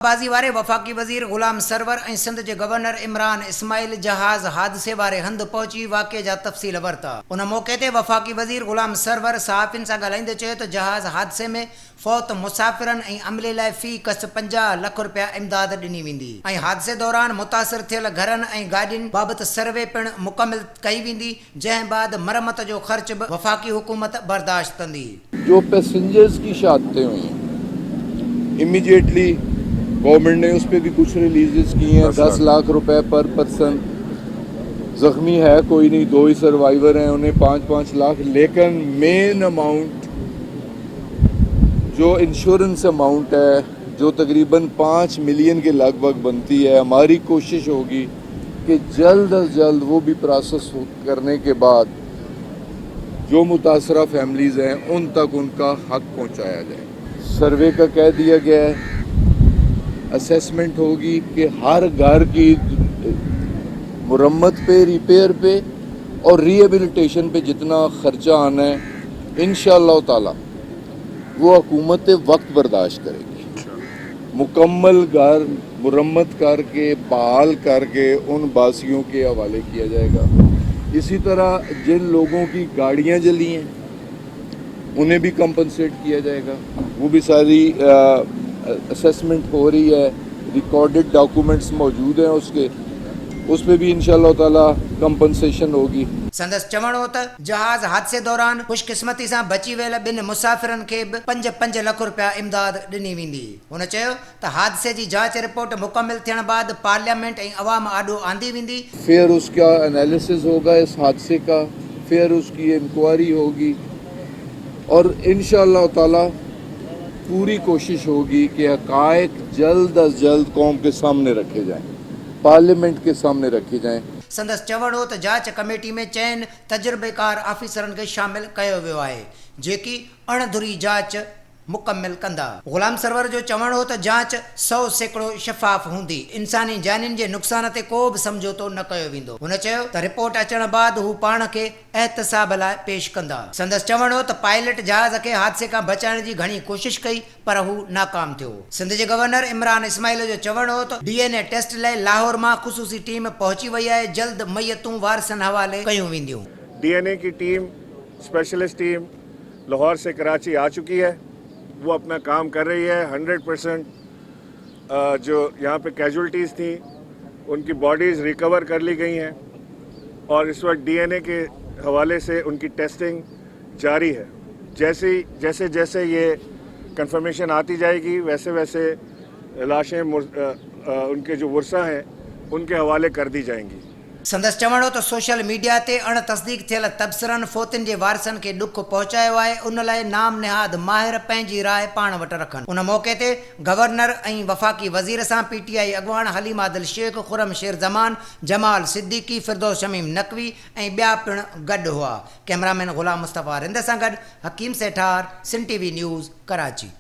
बाज़ी वारे वफ़ाक़ी वज़ीर ग़ुलाम सरवर ऐं सिंध जे गवर्नर इमरान इस्माइल जहाज़ हादिसे वारे हंधि पहुची वाक़े जा तफ़सील वरिता। उन मौक़े ते वफ़ाक़ी वज़ीर ग़ुलाम सरवर सहाफ़ियुनि सां ॻाल्हाईंदे चयो त जहाज़ हादिसे में फ़ौत मुसाफ़िरनि ऐं अमले लाइ फ़ी कस 50 लख रुपया इमदाद ॾिनी वेंदी ऐं हादिसे दौरान मुतासिर थियल घरनि ऐं गाॾियुनि बाबति सर्वे पिणु मुकमिल कई वेंदी, जंहिं बाद मरमत जो ख़र्च बि वफ़ाक़ी हुकूमत बर्दाश्त कंदी। जो पैसेंजर्स की शहादतें हुई इमीडिएटली गवर्नमेंट ने उस पर भी कुछ रिलीजेस की हैं। 10 लाख रुपए पर पर्सन। जख्मी है कोई नहीं, 2 ही सर्वाइवर हैं, उन्हें 5-5 लाख। लेकिन मेन अमाउंट जो इंश्योरेंस अमाउंट है जो तकरीबन 5 मिलियन के लगभग बनती है, हमारी कोशिश होगी कि जल्द अज जल्द वो भी प्रोसेस करने के बाद जो मुतासरा फैमिलीज हैं उन तक उनका हक पहुंचाया जाए। सर्वे का कह दिया गया है, असेसमेंट होगी कि हर घर की मुरम्मत पे, रिपेयर पे और रिहेबिलिटेशन पे जितना खर्चा आना है इंशाअल्लाह ताला वो हुकूमत वक्त बर्दाश्त करेगी। मुकम्मल घर मुरम्मत करके बहाल करके उन बासियों के हवाले किया जाएगा। इसी तरह जिन लोगों की गाड़ियां जली हैं उन्हें भी कंपनसेट किया जाएगा। वो भी सारी असेसमेंट हो रही है, रिकॉर्डेड डॉक्यूमेंट्स मौजूद हैं उसके, उस पर भी इंशाअल्लाह ताला कंपनसेशन होगी। संदस चवण हो त जहाज़ हादसे दौरान खुशकिस्मती सां बची वियल 2 मुसाफ़िरनि खे बि 5-5 लख रुपया इमदाद ॾिनी वेंदी। हुन चयो त हादसे जी जांच रिपोर्ट मुकमिल थियण बाद पार्लियामेंट ऐं अवाम आॾो आंदी वेंदी। फिर उसका एनालिसिस होगा इस हादसे का, फिर उसकी इंक्वायरी होगी और इंशाअल्लाह ताला पूरी कोशिश होगी कि हक़ाइक़ जल्द अज जल्द कौम के सामने रखे जाएं, पार्लियामेंट के सामने रखे जाएं। संदस चवण हो त जांच कमेटी में चयन तजुर्बेकार आफिसरनि खे शामिल कयो वियो आहे जेकी अणधुरी जांच मुकमिल कंदा। ग़ुलाम सरवर जो चवण हो त जांच 100% शफ़ाफ़ हूंदी, इंसानी जानियुनि जे नुक़सान ते को बि समझौतो न कयो वेंदो। हुन चयो त रिपोर्ट अचण बाद हू पाण खे एहतसाब लाइ पेश कंदा। संदस चवण हो त पायलट जहाज़ खे हादसे खां बचाइण जी घणी कोशिश कई पर हू नाकाम थियो। सिंध जे गवर्नर इमरान इस्माइल जो चवण हो त DNA टेस्ट लाइ लाहौर मां ख़ुसूसी टीम पहुची वई आहे, जल्द मैयतूं वारसनि हवाले कयूं वेंदियूं। DNA की टीम, स्पेशलिस्ट टीम लाहौर से कराची आ चुकी है, वो अपना काम कर रही है। 100% जो यहाँ पे कैजुअल्टीज़ थी उनकी बॉडीज़ रिकवर कर ली गई हैं और इस वक्त DNA के हवाले से उनकी टेस्टिंग जारी है। जैसे जैसे ये कंफर्मेशन आती जाएगी वैसे वैसे लाशें उनके जो वर्सा हैं उनके हवाले कर दी जाएंगी। संदस चवण हो त सोशल मीडिया ते अण तस्दीक थियल तबसरनि फोतिन जे वारसनि खे ॾुख पहुचायो आहे, उन लाइ नाम निहाद माहिर पंहिंजी राय पाण वटि रखनि। उन मौक़े ते गवर्नर ऐं वफ़ाक़ी वज़ीर सां PTI अॻवान हलीम आदिल शेख, खुरम शेर ज़मान, जमाल सिद्दीकी, फिरदौस शमीम नकवी ऐं ॿिया पिणु गॾु हुआ। कैमरामैन ग़ुलाम मुस्तफ़ा रिंद सां गॾु हकीम सेठार, सिंध TV न्यूज़, कराची।